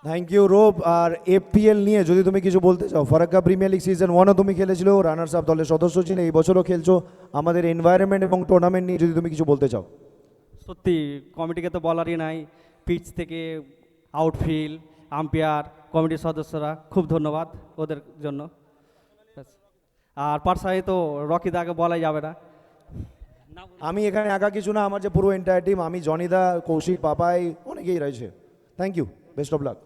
Thank you রোব। আর APL নিয়ে যদি তুমি কিছু বলতে চাও, ফারাক্কা প্রিমিয়ার লিগ সিজন 1ও তুমি খেলেছিল, রানার্স আপ দলের সদস্য ছিলে, এই বছরও খেলছো। আমাদের এনভায়রনমেন্ট এবং টুর্নামেন্ট নিয়ে যদি তুমি কিছু বলতে চাও। সত্যি কমিটিকে তো বলারই নাই, পিচ থেকে আউটফিল্ড, আম্পায়ার, কমিটির সদস্যরা খুব ধন্যবাদ ওদের জন্য। ব্যাস। আর পার্সাই তো রকি দাকে বলাই যাবে না। আমি এখানে একা কিছু না, আমার যে পুরো এন্টায়ার টিম, আমি জনিদা, কৌশিক, পাপাই, অনেকেই রয়েছে। Thank you, best of luck.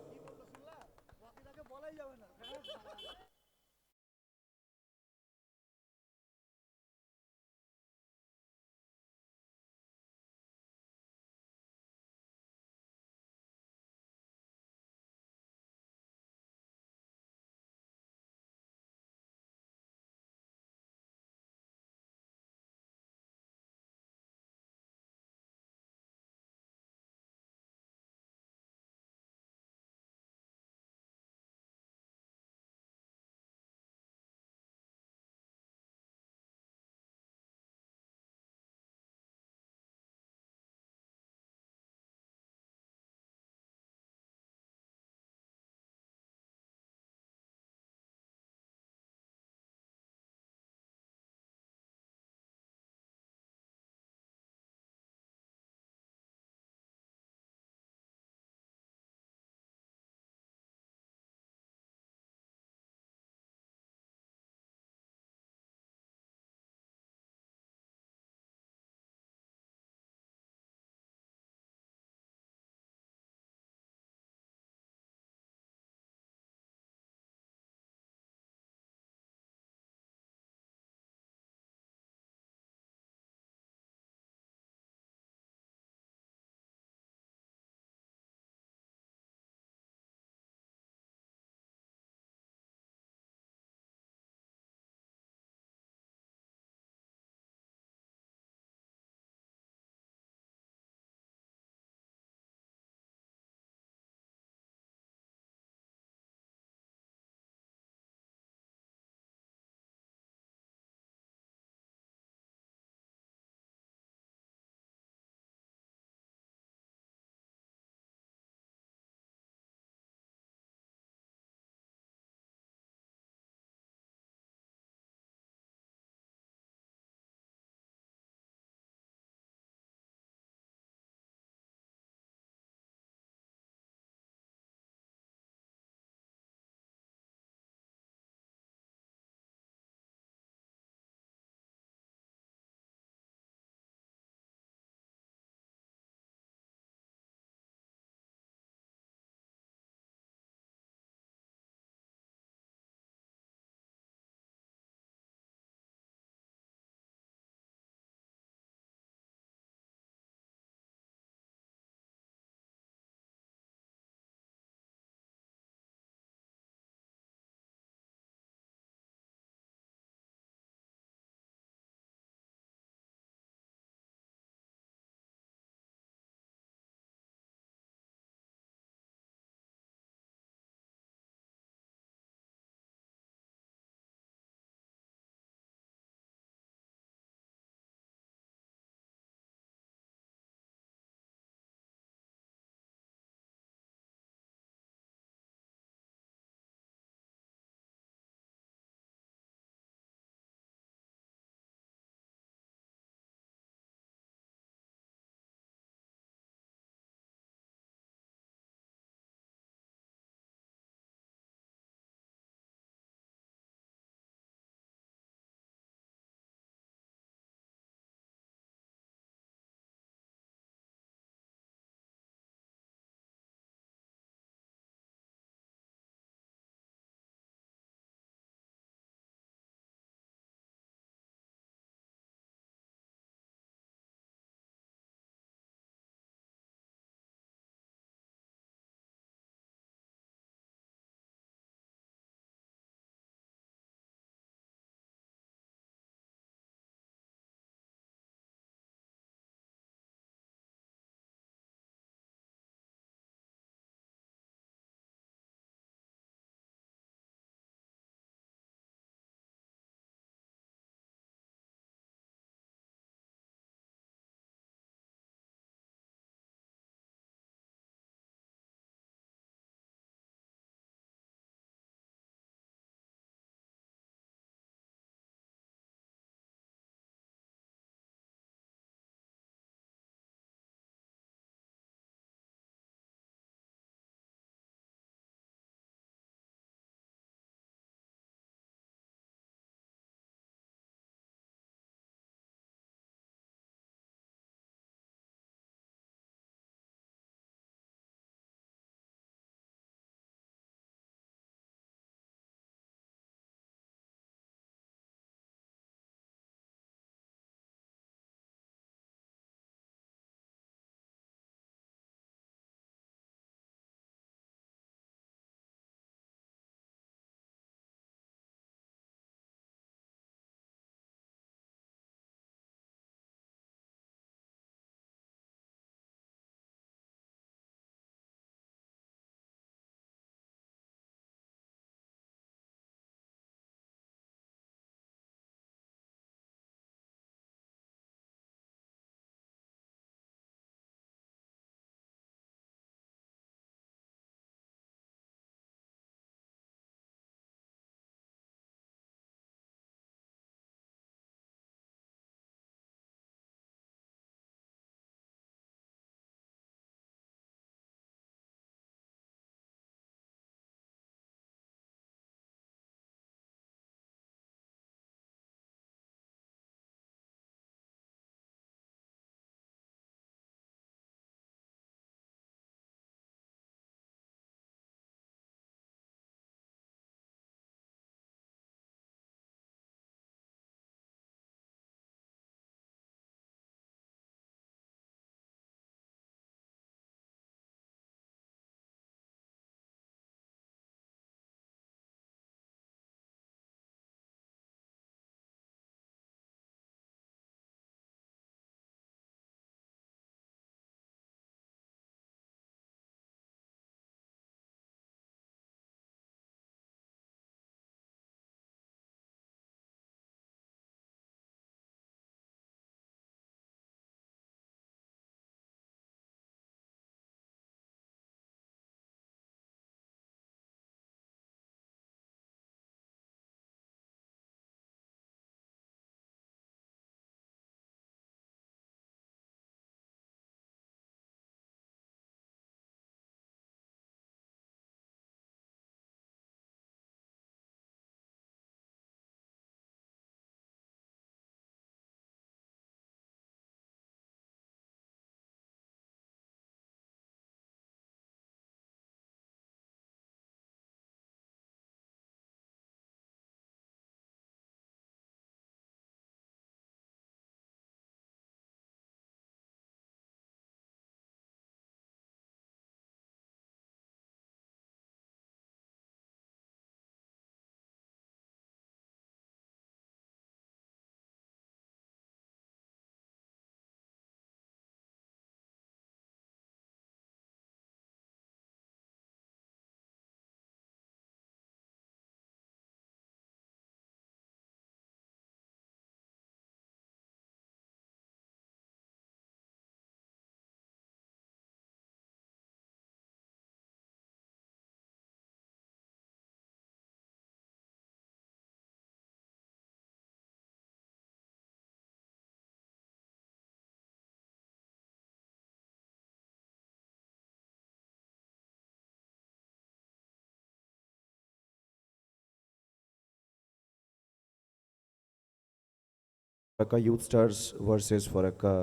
Farakka youth stars versus Farakka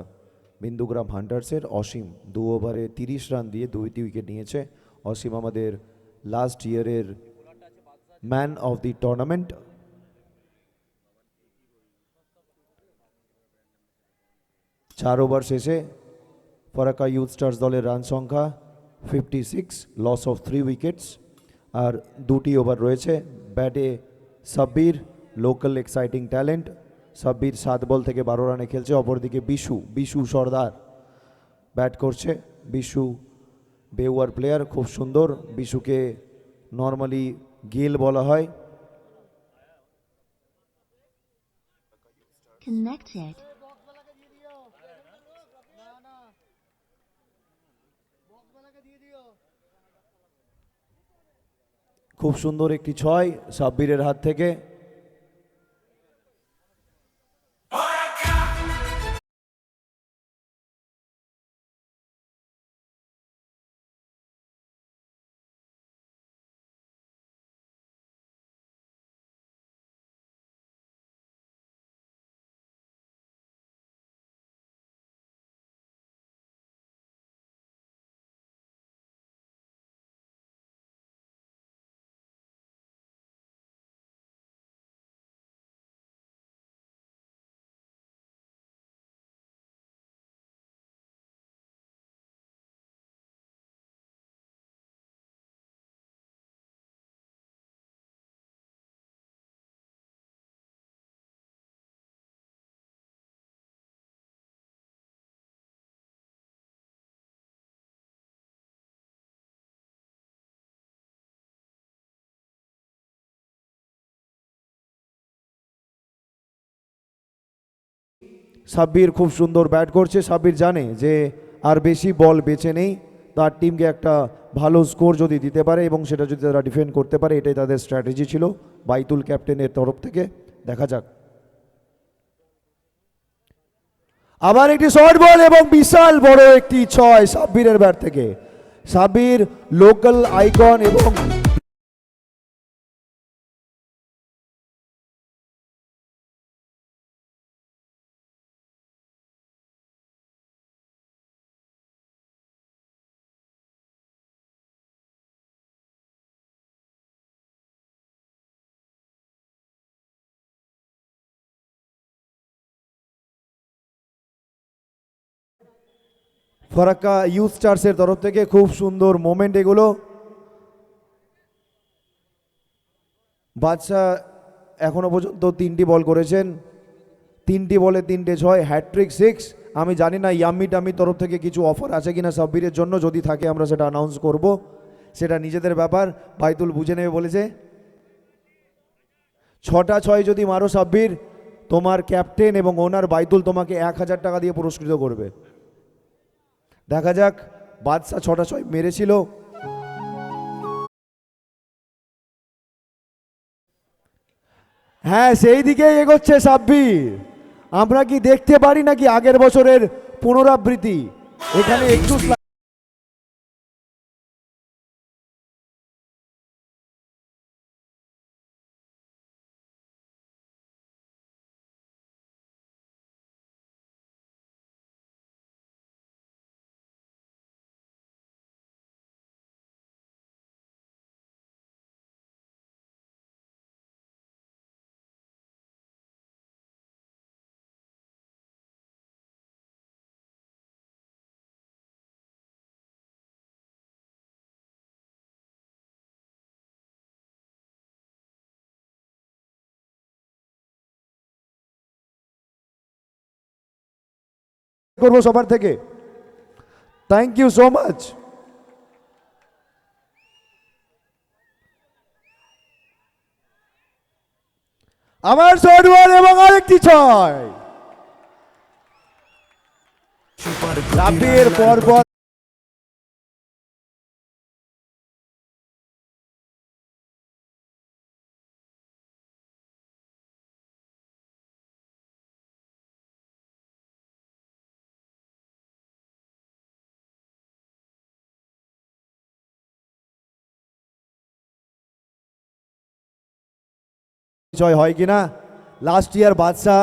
Bindugram হান্টার্সের অসীম 2 ওভারে 30 রান দিয়ে 2টি উইকেট নিয়েছে। অসীম আমাদের লাস্ট ইয়ারের ম্যান অফ দি টুর্নামেন্ট। চার ওভার শেষে ফারাক্কা ইউথ স্টার্স দলের রান সংখ্যা 56, লস অফ 3 উইকেটস। আর 2টি ওভার রয়েছে। ব্যাটে Sabbir, local exciting talent. Sabbir 7 বল থেকে 12 রানে খেলছে। অপরদিকে বিশু সর্দার ব্যাট করছে। বিশু বেওয়ার প্লেয়ার, খুব সুন্দর। বিশুকে নর্মালি গেল বলা হয়। Connected. খুব সুন্দর একটি 6 সাব্বিরের হাত থেকে। সাব্বির খুব সুন্দর ব্যাট করছে। সাব্বির জানে যে আর বেশি বল বেঁচে নেই, তার টিমকে একটা ভালো স্কোর যদি দিতে পারে এবং সেটা যদি তারা ডিফেন্ড করতে পারে, এটাই তাদের স্ট্র্যাটেজি ছিল বাইতুল ক্যাপ্টেনের তরফ থেকে। দেখা যাক। আবার একটি শর্ট বল এবং বিশাল বড় একটি 6 সাব্বিরের ব্যাট থেকে। সাব্বির লোকাল আইকন এবং ফারাক্কা ইউথ স্টার্সের তরফ থেকে খুব সুন্দর মোমেন্ট এগুলো। বাদশা এখনো পর্যন্ত 3টি বল করেছেন, 3টি বলে 3টে 6, হ্যাট্রিক 6। আমি জানি না ইয়াম্মি টাম্মির তরফ থেকে কিছু অফার আছে কিনা সাব্বিরের জন্য, যদি থাকে আমরা সেটা অ্যানাউন্স করব, সেটা নিজেদের ব্যাপার। বাইতুল বুঝে নেবে বলেছে। 6টা 6 যদি মারো সাব্বির, তোমার ক্যাপ্টেন এবং ওনার বাইতুল তোমাকে 1000 টাকা দিয়ে পুরস্কৃত করবে। দেখা যাক। বাদশা 6টা 6 মেরেছিল। হ্যাঁ, সেই দিকেই এগোচ্ছে সাব্বির। আমরা কি দেখতে পারি নাকি আগের বছরের পুনরাবৃত্তি? এখানে একটু করবো সবার থেকে। Thank you so much. আমার শর্ট বল এবং আরেকটি 6। সাব্বির পর জয় হয় কিনা। লাস্ট ইয়ার বাদশা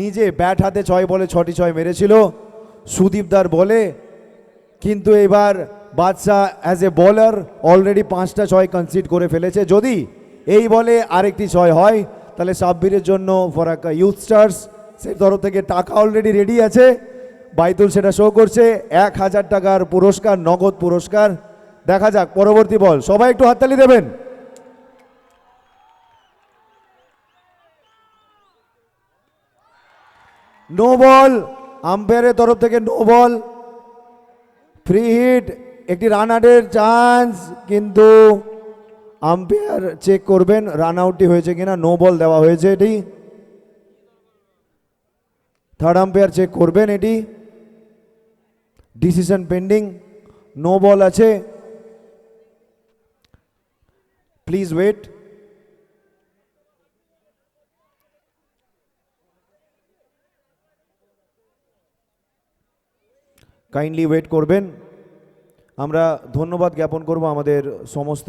নিজে ব্যাট হাতে 6 বলে 6টি 6 মেরেছিল সুদীপদার বলে, কিন্তু এবার বাদশা অ্যাজ এ বোলার অলরেডি 5টা 6 কনসিড করে ফেলেছে। যদি এই বলে আরেকটি 6 হয় তাহলে সাব্বিরের জন্য ফরাক্কা ইউথ স্টার্স সে তরফ থেকে টাকা অলরেডি রেডি আছে। বাইতুল সেটা শো করছে, 1000 টাকার পুরস্কার, নগদ পুরস্কার। দেখা যাক পরবর্তী বল, সবাই একটু হাততালি দেবেন। নো বল, আম্পায়ারের তরফ থেকে নো বল, ফ্রি হিট, একটি রান আউটের চান্স, কিন্তু আম্পায়ার চেক করবেন রান আউটটি হয়েছে কিনা। নো বল দেওয়া হয়েছে, এটি থার্ড আম্পায়ার চেক করবেন, এটি ডিসিশন পেন্ডিং, নো বল আছে, প্লিজ ওয়েট। কাইন্ডলি ওয়েট করবেন। আমরা ধন্যবাদ জ্ঞাপন করব আমাদের সমস্ত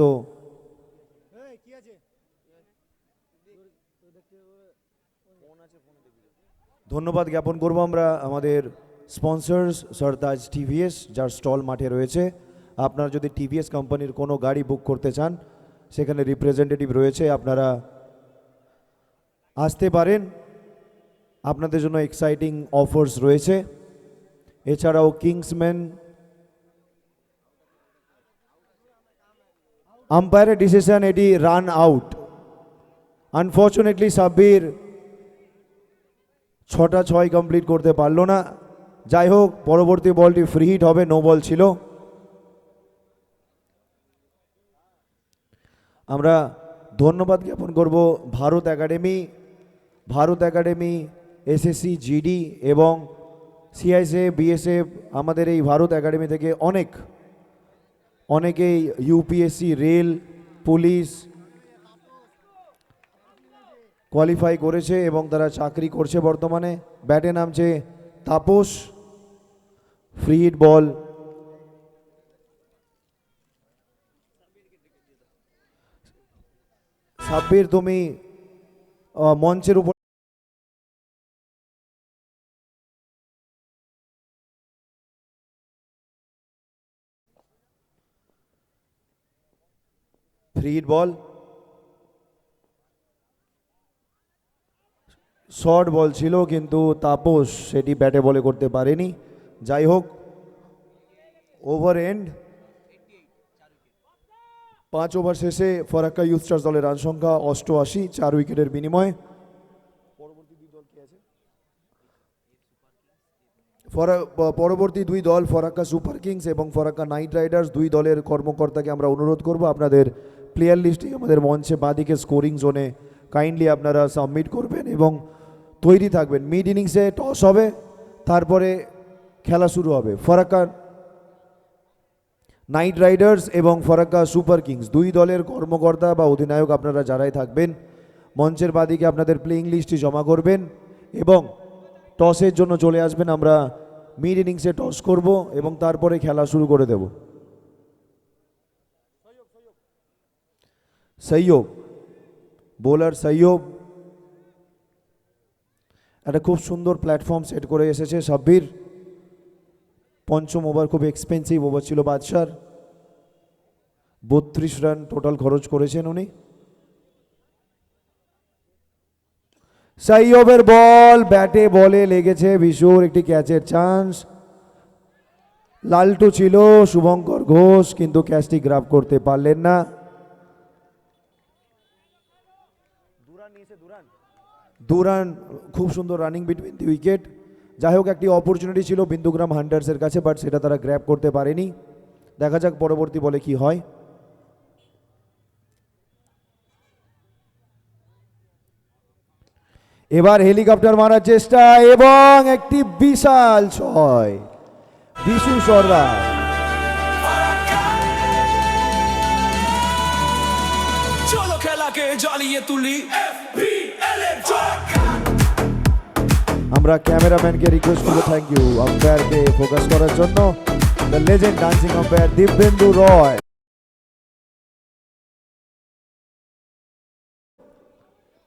ধন্যবাদ জ্ঞাপন করব আমরা আমাদের স্পন্সর্স সরতাজ টিভিএস, যার স্টল মাঠে রয়েছে। আপনারা যদি টিভিএস কোম্পানির কোনো গাড়ি বুক করতে চান সেখানে রিপ্রেজেন্টেটিভ রয়েছে, আপনারা আসতে পারেন, আপনাদের জন্য এক্সাইটিং অফার্স রয়েছে। এছাড়াও কিংসম্যান, আম্পায়ারের ডিসিশন এটি রান আউট। আনফর্চুনেটলি সাব্বির 6টা 6 কমপ্লিট করতে পারলো না। যাই হোক, পরবর্তী বলটি ফ্রি হিট হবে, নো বল ছিল। আমরা ধন্যবাদ জ্ঞাপন করব ভারত একাডেমি, এসএসসি, জিডি এবং সিআইএসএফ, বিএসএফ। আমাদের এই ভারত একাডেমি থেকে অনেকেই ইউপিএসসি, রেল, পুলিশ কোয়ালিফাই করেছে এবং তারা চাকরি করছে বর্তমানে। ব্যাটে নামছে তাপস, ফ্রি হিট বল। সাব্বির, তুমি মঞ্চের উপর ফ্রি হিট বল, শর্ট বল ছিল কিন্তু তাপস সেটি ব্যাটে বলে করতে পারেনি। যাই হোক, ওভার এন্ড 5 ওভার শেষে ফরাক্কা ইউথ স্টার্স দলের রান সংখ্যা 88, 4 উইকেটের বিনিময়ে। পরবর্তী দুই দল ফরাক্কা সুপার কিংস এবং ফরাক্কা নাইট রাইডার্স। দুই দলের কর্মকর্তাকে আমরা অনুরোধ করব আপনাদের প্লেয়ার লিস্টটি আমাদের মঞ্চে বাঁদিকে স্কোরিং জোনে কাইন্ডলি আপনারা সাবমিট করবেন এবং তৈরি থাকবেন। মিড ইনিংসে টস হবে, তারপরে খেলা শুরু হবে। ফরাক্কা নাইট রাইডার্স এবং ফরাক্কা সুপার কিংস দুই দলের কর্মকর্তা বা অধিনায়ক আপনারা যারাই থাকবেন মঞ্চের বাঁদিকে আপনাদের প্লেইং লিস্টটি জমা করবেন এবং টসের জন্য চলে আসবেন। আমরা মিড ইনিংসে টস করব এবং তারপরে খেলা শুরু করে দেব। সৈয়ব, বোলার সৈয়ব একটা খুব সুন্দর প্ল্যাটফর্ম সেট করে এসেছে সাব্বির। পঞ্চম ওভার খুব এক্সপেন্সিভ ওভার ছিল বাদশার, 32 রান টোটাল খরচ করেছেন উনি। সৈয়বের বল, ব্যাটে বলে লেগেছে বিশুর, একটি ক্যাচের চান্স। লালটু ছিল শুভঙ্কর ঘোষ, কিন্তু ক্যাচটি গ্রাব করতে পারলেন না। দুরান, খুব সুন্দর রানিং বিটুইন দি উইকেট। যাই হোক, একটি অপরচুনিটি ছিল বিন্দুগ্রাম হান্টার্সের কাছে, বাট সেটা তারা গ্র্যাব করতে পারেনি। দেখা যাক পরবর্তী বলে কি হয়। এবার হেলিকপ্টার মারার চেষ্টা এবং একটি বিশাল ছয়, বিশু সর্দার। চলো খেলাকে জ্বালিয়ে তুলি। আমরা ক্যামেরাম্যানকে রিকোয়েস্ট করবো, থ্যাংক ইউ, আম্পায়ারকে ফোকাস করার জন্য। The legend dancing umpire Dibyendu Roy.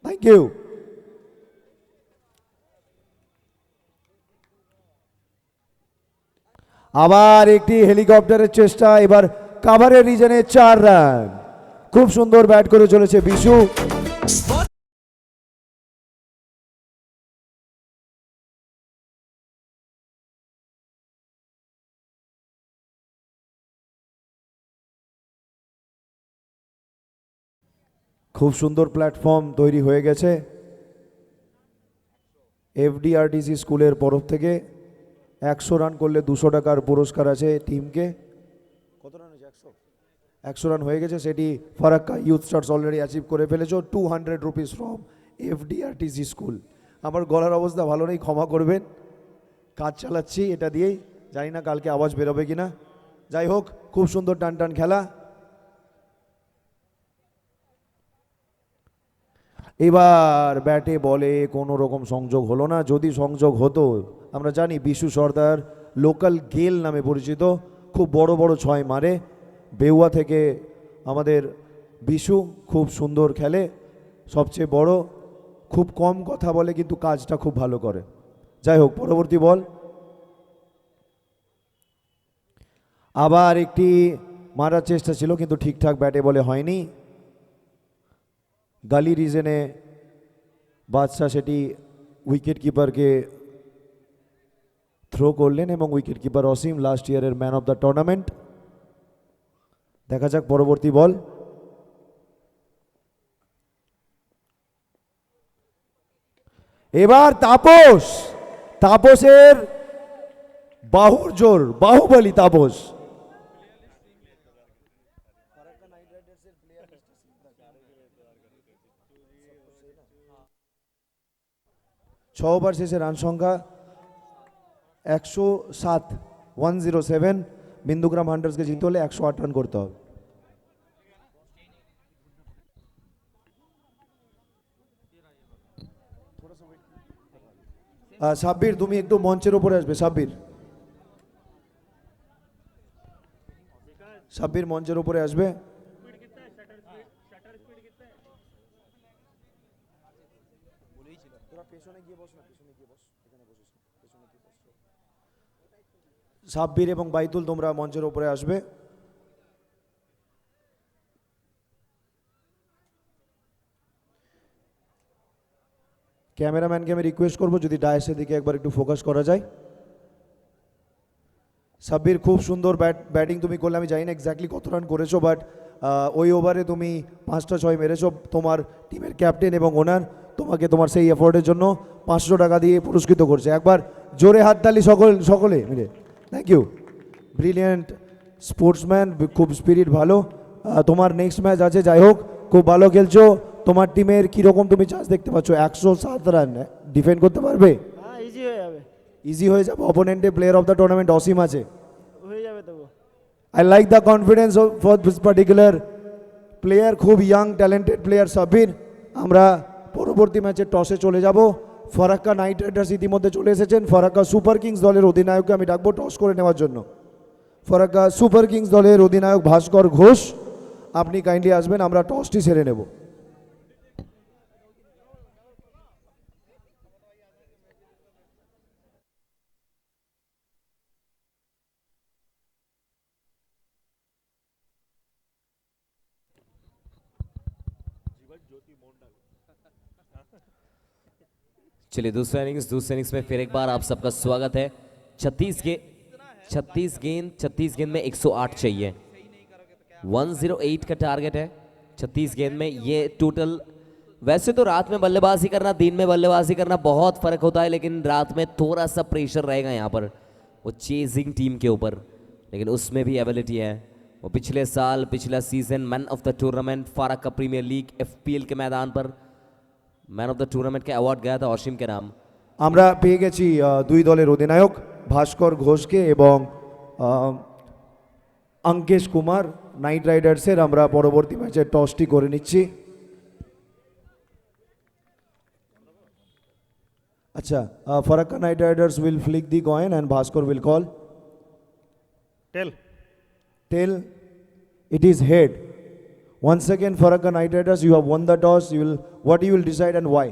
Thank you. আবার একটি হেলিকপ্টারের চেষ্টা, এবার কাভারের রিজনে 4 রান। খুব সুন্দর ব্যাট করে চলেছে বিশু। খুব সুন্দর প্ল্যাটফর্ম তৈরি হয়ে গেছে এফডিআরটিসি স্কুলের তরফ থেকে। 100 রান করলে 200 টাকার পুরস্কার আছে টিমকে। কত রান হয়েছে? 100 রান হয়ে গেছে, সেটি Farakka youth stars already achieve করে ফেলেছ। 200 রুপিস ফ্রম এফডিআরটিসি স্কুল। আমার গলার অবস্থা ভালো নেই, ক্ষমা করবেন, কাজ চালাচ্ছি এটা দিয়েই, জানি না কালকে আওয়াজ বেরোবে কিনা। যাই হোক, খুব সুন্দর টান টান খেলা। এবার ব্যাটে বলে কোনো রকম সংযোগ হলো না। যদি সংযোগ হতো, আমরা জানি বিশু সর্দার লোকাল গেল নামে পরিচিত, খুব বড় বড় ছয় মারে। বেউয়া থেকে আমাদের বিশু খুব সুন্দর খেলে, সবচেয়ে বড়, খুব কম কথা বলে কিন্তু কাজটা খুব ভালো করে। যাই হোক, পরবর্তী বল। আবার একটি মারার চেষ্টা ছিল কিন্তু ঠিকঠাক ব্যাটে বলে হয়নি। গালি রিজনে বাদশাহ সেটি উইকেট কিপারকে থ্রো করলেন এবং উইকেট কিপার অসীম, লাস্ট ইয়ারের ম্যান অফ দ্য টুর্নামেন্ট। দেখা যাক পরবর্তী বল। এবার তাপস, তাপসের বাহুর জোর, বাহুবলী তাপস। ছ ওভার শেষে রান সংখ্যা 107, 107। বিন্দুগ্রাম হান্টার্সকে জিততে হলে 108 রান করতে হবে। সাব্বির, তুমি একটু মঞ্চের উপরে আসবে। সাব্বির, সাব্বির মঞ্চের উপরে আসবে। সাব্বির এবং বাইতুল, তোমরা মঞ্চের উপরে আসবে। ক্যামেরাম্যানকে আমি রিকোয়েস্ট করবো যদি ডায়াসের দিকে একবার একটু ফোকাস করা যায়। সাব্বির, খুব সুন্দর ব্যাটিং তুমি করলে। আমি জানি না এক্স্যাক্টলি কত রান করেছো, বাট ওই ওভারে তুমি 5টা 6 মেরেছো। তোমার টিমের ক্যাপ্টেন এবং ওনার তোমাকে তোমার সেই এফোর্টের জন্য 500 টাকা দিয়ে পুরস্কৃত করছে। একবার জোরে হাততালি সকলে মিলে। থ্যাংক ইউ, ব্রিলিয়েন্ট স্পোর্টসম্যান, খুব স্পিরিট ভালো। তোমার নেক্সট ম্যাচ আছে, যাই হোক খুব ভালো খেলছো। তোমার টিমের কীরকম তুমি চান্স দেখতে পাচ্ছ? 107 রান ডিফেন্ড করতে পারবে? হ্যাঁ, ইজি হয়ে যাবে, ইজি হয়ে যাবে। অপোনেন্টে প্লেয়ার অফ দ্য টুর্নামেন্ট অসীম আছে। হয়ে যাবে তবু। I like the confidence for this particular player, খুব ইয়াং ট্যালেন্টেড প্লেয়ার সাব্বির। আমরা পরবর্তী ম্যাচে টসে চলে যাব। ফারাক্কা নাইট রাইডার্স ইতিমধ্যে চলে এসেছেন। ফারাক্কা সুপার কিংস দলের অধিনায়ককে আমি ডাকবো টস করে নেওয়ার জন্য। ফারাক্কা সুপার কিংস দলের অধিনায়ক ভাস্কর ঘোষ, আপনি কাইন্ডলি আসবেন, আমরা টসটি সেরে নেব। चलिए दूसरा इनिंग्स में फिर एक बार आप सबका स्वागत है। 36 गेंद में 108 चाहिए। 108 का टारगेट है 36 गेंद में। ये टोटल, वैसे तो रात में बल्लेबाजी करना, दिन में बल्लेबाजी करना बहुत फर्क होता है, लेकिन रात में थोड़ा सा प्रेशर रहेगा यहाँ पर वो चेजिंग टीम के ऊपर, लेकिन उसमें भी एबिलिटी है। वो पिछला season man of the tournament Farakka premier league FPL के मैदान पर ম্যান অফ দ্য টুর্নামেন্টকে অ্যাওয়ার্ড গয়া থা অসীমকে নাম। আমরা পেয়ে গেছি দুই দলের অধিনায়ক ভাস্কর ঘোষকে এবং অঙ্কেশ কুমার নাইট রাইডার্সের। আমরা পরবর্তী ম্যাচে টসটি করে নিচ্ছি। আচ্ছা, Farakka knight riders will flick the coin and Bhaskar will call tail. It is head. Once again, Farakka Knight Riders, you have won the toss. What you will decide and why?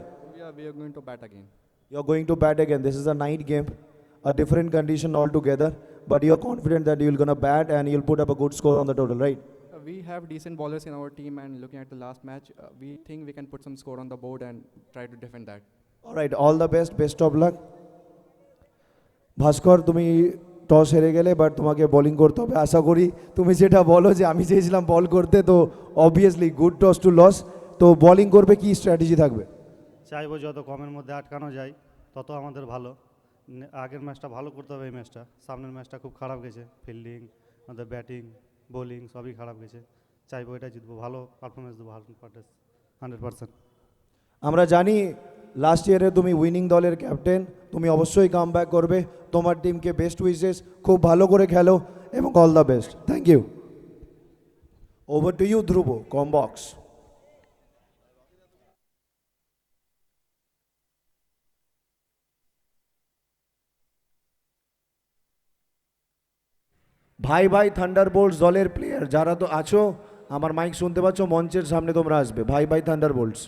We are going to bat again. You are going to bat again. This is a night game, a different condition altogether. but you're confident that you're gonna bat and you'll put up a good score on the total, right? We have decent bowlers in our team, and looking at the last match, we think we can put some score on the board and try to defend that. All right, all the best of luck. ভাস্কর তুমি toss হেরে গেলে but তোমাকে bowling করতে হবে, আশা করি তুমি যেটা বলো যে আমি চেয়েছিলাম বল করতে, তো obviously good toss to lose. তো বোলিং করবে, কি স্ট্র্যাটেজি থাকবে? চাইবো যত কমের মধ্যে আটকানো যায় তত আমাদের ভালো। আগের ম্যাচটা ভালো করতে হবে, এই ম্যাচটা, সামনের ম্যাচটা খুব খারাপ গেছে, ফিল্ডিং আমাদের ব্যাটিং বোলিং সবই খারাপ গেছে। চাইবো এটা জিতবো, ভালো পারফরমেন্স দেবো 100%। আমরা জানি লাস্ট ইয়ারে তুমি উইনিং দলের ক্যাপ্টেন, তুমি অবশ্যই কাম ব্যাক করবে। তোমার টিমকে বেস্ট উইশেস, খুব ভালো করে খেলো এবং all the best. Thank you. Over to you Dhruv, কমবক্স। ভাই ভাই থান্ডারবোল্টস দলের প্লেয়ার যারা তো আছো, আমার মাইক শুনতে পাচ্ছ, মঞ্চের সামনে তোমরা আসবে। ভাই ভাই Thunderbolts.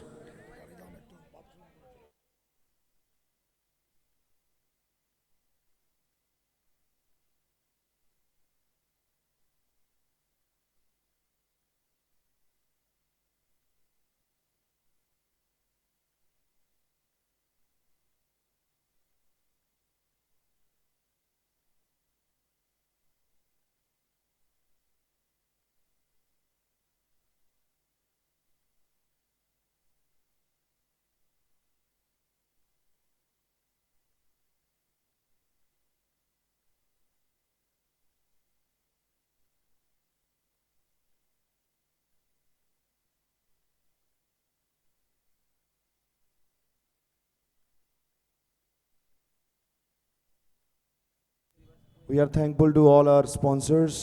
We are thankful to all our sponsors,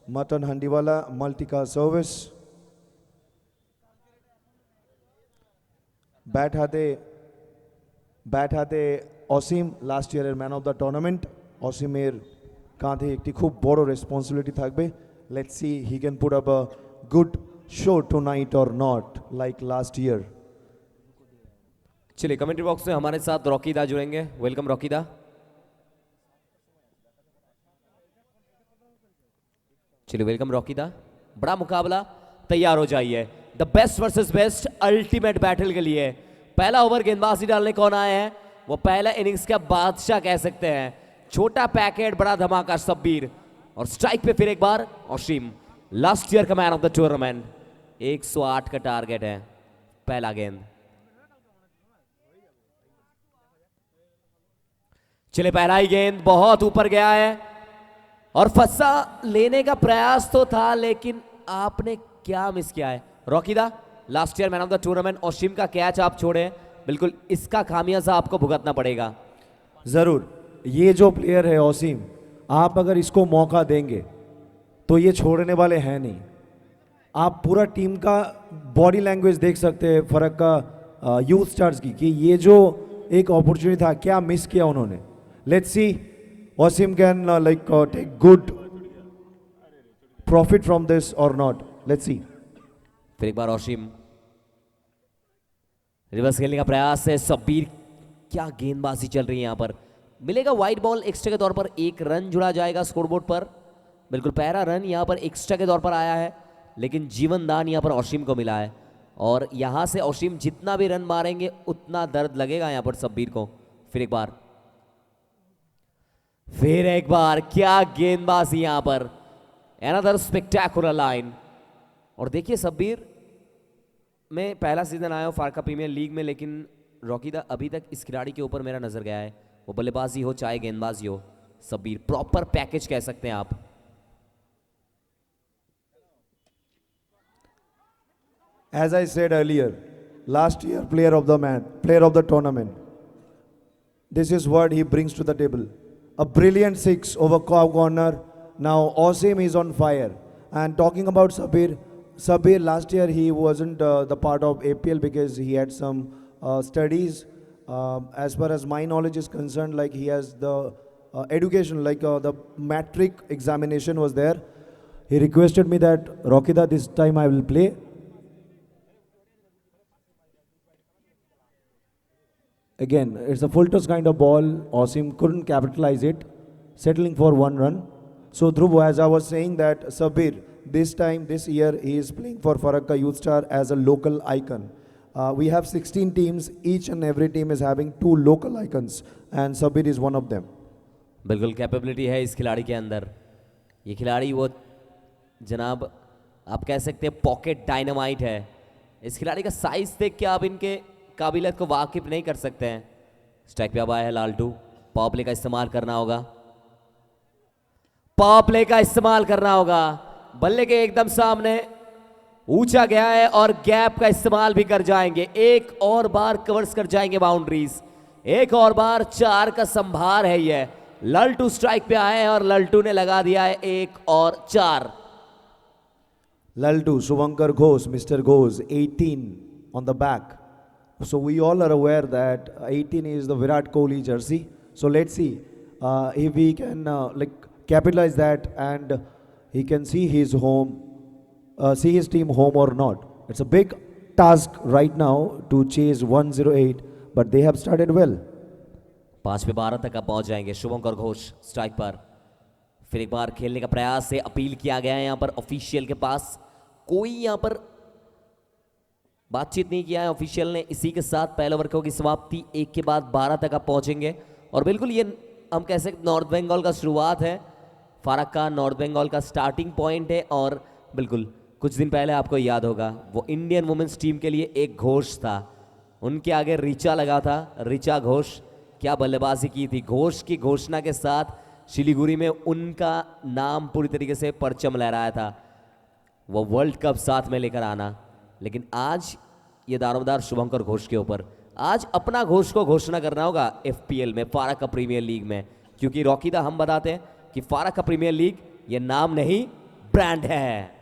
Mutton Handiwala, Multicar Service, Bat Hate Osim, last year man of the tournament. Osimer কাঁধে একটি খুব বড় রেসপন্সিবিলিটি থাকবে। Let's see he can put up a good show tonight or not like last year. चलिए commentary box में हमारे साथ रॉकीदा जुड़ेंगे। वेलकम रॉकीदा। चलिए वेलकम रॉकीदा। बड़ा मुकाबला, तैयार हो जाइए। The best versus best ultimate battle के लिए पहला ओवर गेंदबाजी डालने कौन आए हैं? वो पहला इनिंग्स का बादशाह कह सकते हैं। छोटा पैकेट बड़ा धमाका शब्बीर, और स्ट्राइक पे फिर एक बार ऑशिम, लास्ट ईयर का मैन ऑफ द टूर्नामेंट। 108 का टारगेट है। पहला गेंद, चले पहला ही गेंद बहुत ऊपर गया है और फंसा। लेने का प्रयास तो था लेकिन आपने क्या मिस किया है रॉकीदा? Last year man of the tournament Asim का कैच आप छोड़े, बिल्कुल इसका खामियाजा आपको भुगतना पड़ेगा। ज़रूर, ये जो प्लेयर है ओसीम, आप अगर इसको मौका देंगे तो ये छोड़ने वाले हैं नहीं। आप पूरा टीम का बॉडी लैंग्वेज देख सकते हैं फ़र्क का यूथ स्टार्स की, कि ये जो एक अपॉर्चुनिटी था क्या मिस किया उन्होंने। Let's see Asim can like take good profit from this or not. Let's see. फिर एक बार ऑशिम, रिवर्स खेलने का प्रयास है शब्बीर। क्या गेंदबाजी चल रही है यहाँ पर। मिलेगा वाइड बॉल एक्स्ट्रा के तौर पर, एक रन जुड़ा जाएगा स्कोरबोर्ड पर। बिल्कुल पहला रन यहाँ पर एक्स्ट्रा के तौर पर आया है, लेकिन जीवन दान यहाँ पर ऑशिम को मिला है। और यहाँ से ऑशिम जितना भी रन मारेंगे उतना दर्द लगेगा यहाँ पर शब्बीर को। फिर एक बार क्या गेंदबाजी यहाँ पर। Another spectacular line. और देखिए शब्बीर, मैं पहला सीजन आया हूँ फारका प्रीमियर लीग में, लेकिन रॉकीदा अभी तक इस खिलाड़ी के ऊपर मेरा नजर गया है। वो बल्लेबाजी हो चाहे गेंदबाजी हो, शब्बीर प्रॉपर पैकेज कह सकते हैं आप। As I said earlier, last year player of the tournament. This is what he brings to the table. A brilliant six over cow corner. Now Osim is on fire. And talking about Sabir last year he wasn't the part of APL because he had some studies. As far as my knowledge is concerned, like he has the education, like the matric examination was there. He requested me that Rokida, this time I will play. Again, it's a full toss kind of ball. Osim couldn't capitalize it. settling for 1 run. So Dhruv, as I was saying that Sabir, this year, he is playing for Farakka Youth Star as a local icon. We have 16 teams, each and every team is having 2 local icons, and Sabir is one of them. बिल्कुल capability है इस खिलाड़ी के अंदर। ये खिलाड़ी वो जनाब आप कह सकते हैं पॉकेट डायनामाइट है। इस खिलाड़ी का साइज देख के आप इनके काबिलियत को वाकिफ नहीं कर सकते हैं। स्ट्राइक पे अब आया है लालटू, पावर प्ले का इस्तेमाल करना होगा, पावर प्ले का इस्तेमाल करना होगा। बल्ले के एकदम सामने ऊंचा गया है और गैप का इस्तेमाल भी कर जाएंगे, एक और बार कवर्स कर जाएंगे बाउंड्रीज, एक और बार 4 का संभार है ये। लल्टू स्ट्राइक पे आए हैं और लल्टू ने लगा दिया है 1 और 4। Laltu, Suvankar Ghosh, Mr. Ghosh, 18 on the back. So we all are aware that 18 is the Virat Kohli jersey. So let's see if we can capitalize that and he can see his team home or not. It's a big task right now to chase 108, but they have started well. 5 पे 12 तक अब पहुंच जाएंगे। शुभंकर Ghosh strike पर, फिर एक बार खेलने का प्रयास से अपील किया गया है यहाँ पर ऑफिशियल के पास। कोई यहाँ पर बातचीत नहीं किया है ऑफिशियल ने। इसी के साथ पहले ओवर की समाप्ति, 1 के बाद 12 तक आप पहुंचेंगे। और बिल्कुल ये हम कह सकते नॉर्थ बंगाल का शुरुआत है, फारक्का नॉर्थ बंगाल का स्टार्टिंग पॉइंट है। और बिल्कुल कुछ दिन पहले आपको याद होगा वो इंडियन वुमेन्स टीम के लिए एक घोष था, उनके आगे ऋचा लगा था, ऋचा घोष। क्या बल्लेबाजी की थी! घोष की घोषणा के साथ शिलीगुड़ी में उनका नाम पूरी तरीके से परचम लहराया था, वो वर्ल्ड कप साथ में लेकर आना। लेकिन आज ये दारोमदार शुभंकर घोष के ऊपर आज अपना घोष को घोषणा करना होगा एफपीएल में, फारक्का प्रीमियर लीग में, क्योंकि रॉकीदा हम बताते हैं कि फारक्का प्रीमियर लीग ये नाम नहीं ब्रांड है।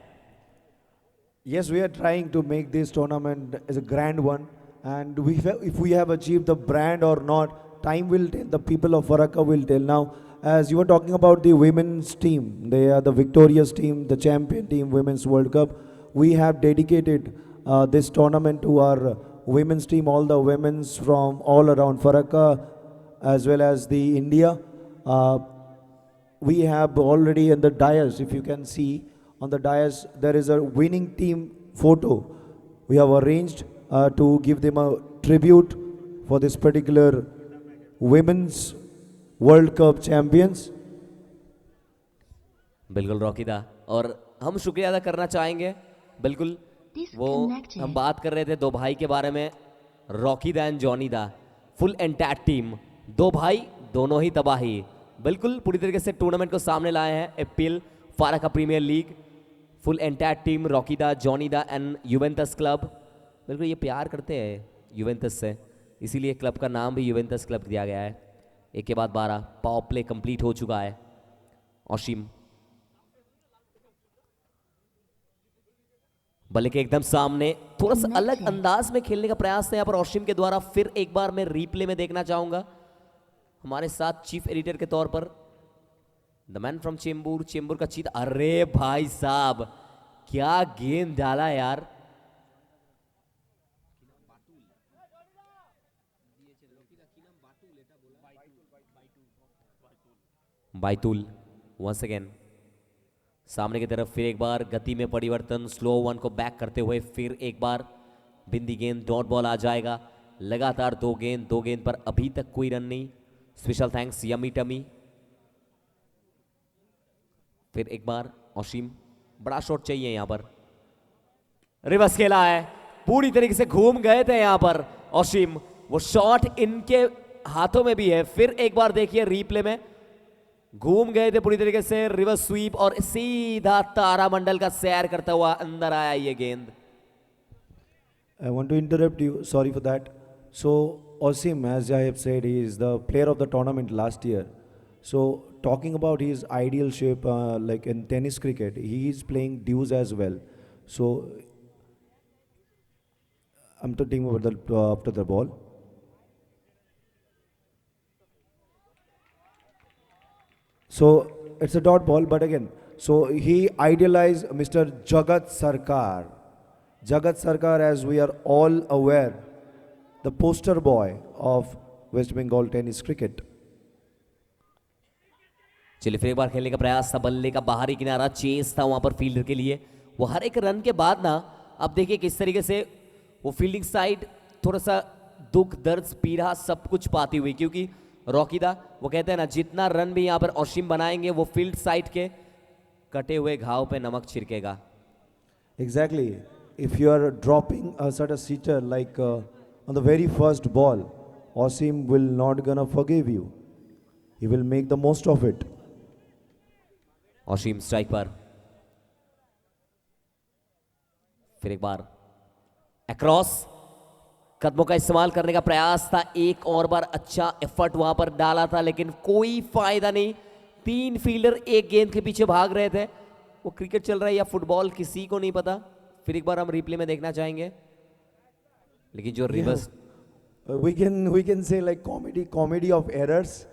Yes, we are trying to make this tournament as a grand one, and if we have achieved the brand or not, time will tell. The people of Farakka will tell. Now, as you were talking about the women's team, they are the victorious team, the champion team, Women's World Cup. We have dedicated this tournament to our women's team, all the women's from all around Farakka, as well as the India. We have already in the dais, if you can see on the dais, there is a winning team photo. We have arranged to give them a tribute for this particular Women's World Cup champions. बिल्कुल रॉकीदा, और हम शुक्रिया अदा करना चाहेंगे। बिल्कुल वो हम बात कर रहे थे 2 भाई के बारे में, रॉकीदा एंड जॉनी दा, फुल एंटैक्ट टीम, 2 भाई दोनों ही तबाही। बिल्कुल पूरी तरीके से टूर्नामेंट को सामने लाए हैं APL Farakka premier league, full intact team, रॉकीदा, जॉनी दा एंड युवेंटस क्लब। बिल्कुल ये प्यार करते हैं युवेंटस से, इसीलिए क्लब का नाम भी युवेंटस क्लब दिया गया है। 1 के बाद 12, पावर प्ले कंप्लीट हो चुका है। ऑशिम बल्ले के एकदम सामने, थोड़ा सा अलग अंदाज में खेलने का प्रयास था यहाँ पर ऑशिम के द्वारा। फिर एक बार मैं रीप्ले में देखना चाहूंगा हमारे साथ चीफ एडिटर के तौर पर the man from Chembur, Chembur का चीत। अरे भाई साहब क्या गेंद डाला यार! बाइतुल वंस अगेन सामने की तरफ, फिर एक बार गति में परिवर्तन, स्लो 1 को बैक करते हुए फिर एक बार बिंदी गेंद, डॉट बॉल आ जाएगा। लगातार 2 गेंद पर अभी तक कोई रन नहीं। Special thanks yummy tummy. फिर एक बार ऑशिम, बड़ा शॉट चाहिए यहां पर, रिवर्स खेला है, पूरी तरीके से घूम गए थे यहां पर ऑशिम, वो शॉट इनके हाथों में भी है। फिर एक बार देखिए रीप्ले में, घूम गए थे पूरी तरीके से, रिवर्स स्वीप और सीधा तारामंडल का सैर करता हुआ अंदर आया ये गेंद। I want to interrupt you, sorry for that. So Osim, as I have said, he is the player of the tournament last year. So talking about his ideal shape, like in tennis cricket, he is playing dues as well. So I'm talking about the after the ball. So it's a dot ball, but again, so he idealized Mr. Jagat Sarkar. Jagat Sarkar, as we are all aware, the poster boy of West Bengal tennis cricket. चलिए फिर एक बार खेलने का प्रयास था, बल्ले का बाहरी किनारा, चेस था वहां पर फील्डर के लिए। वो हर एक रन के बाद ना अब देखिए किस तरीके से वो फील्डिंग साइड थोड़ा सा दुख दर्द पीड़ा सब कुछ पाती हुई, क्योंकि रॉकीदा वो कहते हैं ना जितना रन भी यहाँ पर ऑशिम बनाएंगे वो फील्ड साइड के कटे हुए घाव पे नमक छिड़केगा। Exactly. If you are dropping a sort of sitter like on the very first ball, Osim will not gonna forgive you. He will make the most of it. Asim strike पर, फिर एक बार across, कदमों का इस्तेमाल करने का प्रयास था, एक और बार अच्छा एफर्ट वहां पर डाला था लेकिन कोई फायदा नहीं। 3 फील्डर एक गेंद के पीछे भाग रहे थे। वो क्रिकेट चल रहा है या फुटबॉल किसी को नहीं पता। फिर एक बार हम रिप्ले में देखना चाहेंगे, लेकिन जो reverse We can say like comedy of errors.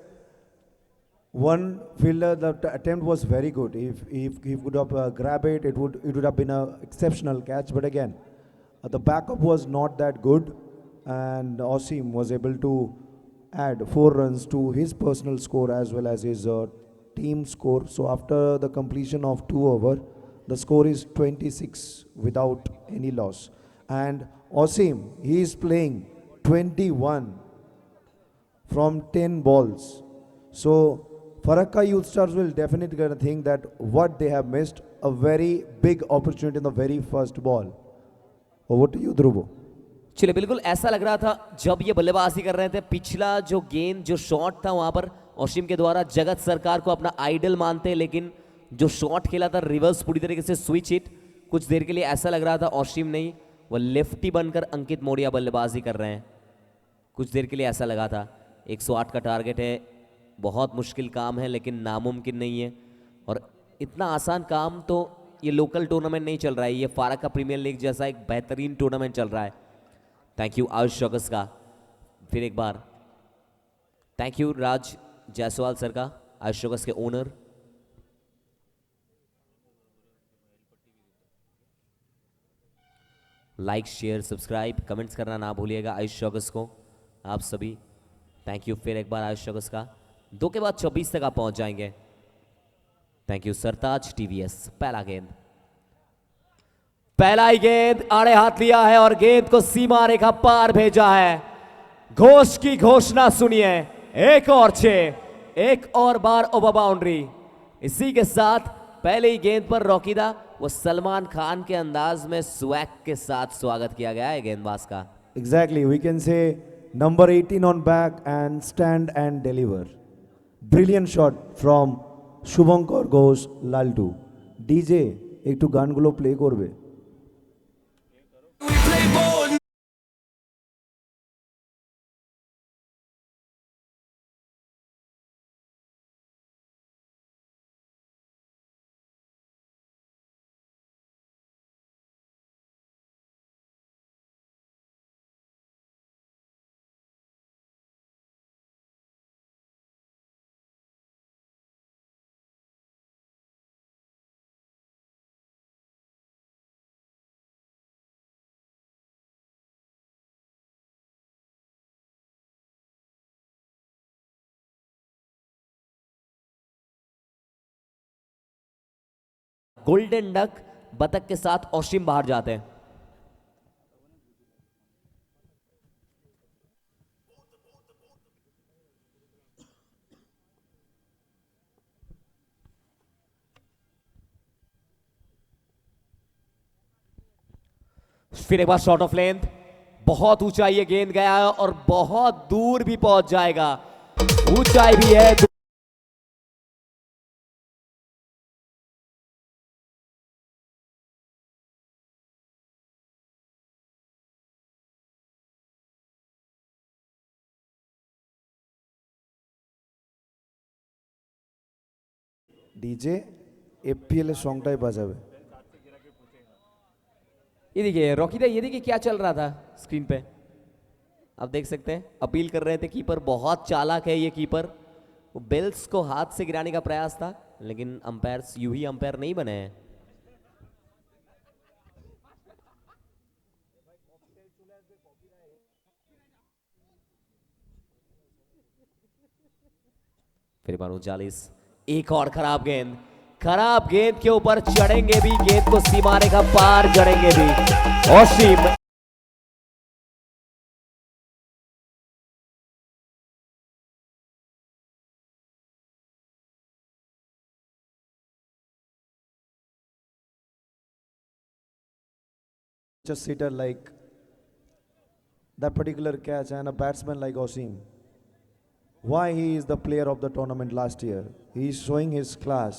One fielder, the attempt was very good. If he could have grabbed it, it would have been an exceptional catch. But again, the backup was not that good, and Osim was able to add 4 runs to his personal score as well as his team score. So after the completion of 2 overs, the score is 26 without any loss. And Osim, he is playing 21 from 10 balls. So Farakka Youth Stars will definitely gonna think that what they have missed a very big opportunity in the very first ball. Over to you, Dhruvo. चलिए बिल्कुल ऐसा लग रहा था जब ये बल्लेबाजी कर रहे थे, पिछला जो गेंद जो शॉट था वहां पर ऑशिम के द्वारा जगत सरकार को अपना आइडल मानते हैं, लेकिन जो शॉट खेला था रिवर्स पूरी तरीके से स्विच हिट। कुछ देर के लिए ऐसा लग रहा था ऑशिम नहीं, वो लेफ्टी बनकर अंकित मोड़िया बल्लेबाजी कर रहे हैं। कुछ देर के लिए ऐसा लगा था। 108 का टारगेट है, बहुत मुश्किल काम है लेकिन नामुमकिन नहीं है। और इतना आसान काम तो ये लोकल टूर्नामेंट नहीं चल रहा है, ये फारक्का प्रीमियर लीग जैसा एक बेहतरीन टूर्नामेंट चल रहा है। थैंक यू आयुष चौकस का, फिर एक बार thank you Raj Jaiswal sir का, आयुष चौकस के owner. Like share subscribe comments करना ना भूलिएगा आयुष चौकस को, आप सभी थैंक यू। फिर एक बार आयुष चौकस का, 2 के बाद 24 तक आप पहुंच जाएंगे। Thank you Sartaj TVS. पहला गेंद, पहला ही गेंद आड़े हाथ लिया है और गेंद को सीमा रेखा पार भेजा है। घोष की घोषणा सुनिए, एक और 6, एक और बार ओवर बाउंड्री। इसी के साथ पहले ही गेंद पर रॉकीदा वो सलमान खान के अंदाज में स्वैग के साथ स्वागत किया गया है गेंदबाज का। Exactly, we can say number 18 on back and stand and deliver. Brilliant shot from Shubhankar Ghosh Laltu. DJ একটু গানগুলো প্লে করবে। We play ball. Golden duck बतख के साथ ऑशिम बाहर जाते हैं। फिर एक बार शॉट ऑफ लेंथ, बहुत ऊंचाई ये गेंद गया है और बहुत दूर भी पहुंच जाएगा, ऊंचाई भी है। ডিজে এফপিএল এর সংটাই বাজাবে। ये देखिए रॉकी दा, ये देखिए क्या चल रहा था स्क्रीन पे, आप देख सकते हैं। अपील कर रहे थे कीपर, बहुत चालाक है ये कीपर। वो बेल्स को हाथ से गिराने का प्रयास था लेकिन अंपायर्स यूं ही अंपायर नहीं बने हैं। फिर बार 39, एक और खराब गेंद के ऊपर चढ़ेंगे भी, गेंद को सीमा रेखा पार जड़ेंगे भी। ऑसीम just sitter like that particular catch and a batsman like Osim. Why he is the player of the tournament last year? He is showing his class.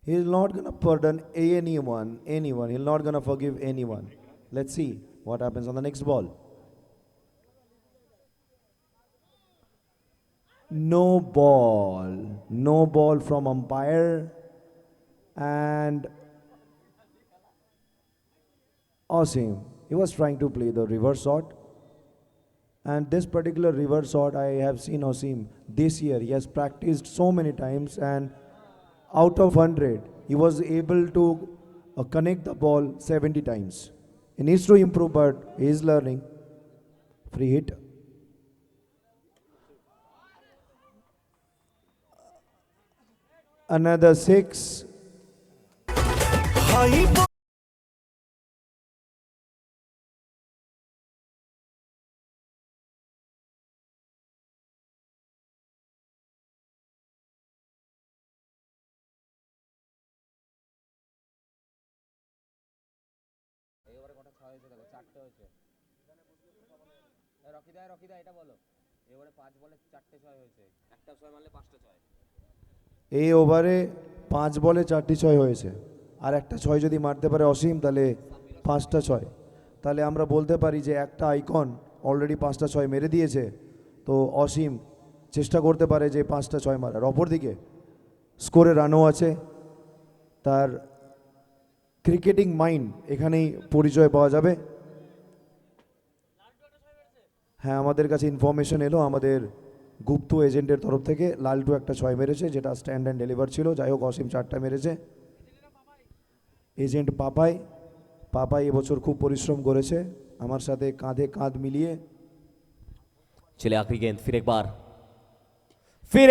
He is not gonna pardon anyone. He's not gonna forgive anyone. Let's see what happens on the next ball. No ball from umpire, and Osim, he was trying to play the reverse shot, and this particular reverse shot I have seen Osim this year. He has practiced so many times, and out of 100 he was able to connect the ball 70 times. He needs to improve, but he is learning. Free hit. Another 6. এই ওভারে 5 বলে 4টি 6 হয়েছে, আর একটা 6 যদি মারতে পারে অসীম তাহলে 5টা 6। তাহলে আমরা বলতে পারি যে একটা আইকন অলরেডি 5টা 6 মেরে দিয়েছে, তো অসীম চেষ্টা করতে পারে যে 5টা 6 মারার। অপরদিকে স্কোরে রানও আছে, তার ক্রিকেটিং মাইন্ড এখানেই পরিচয় পাওয়া যাবে। হ্যাঁ, আমাদের কাছে ইনফরমেশন এলো আমাদের গুপ্ত এজেন্টের তরফ থেকে, লালটু একটা 6 মেরেছে যেটা স্ট্যান্ড অ্যান্ড ডেলিভার ছিল। যাই হোক, অসীম 4টা মেরেছে। এজেন্ট পাপাই এবছর খুব পরিশ্রম করেছে আমার সাথে কাঁধে কাঁধ মিলিয়ে। चले आखिरी गेंद, फिर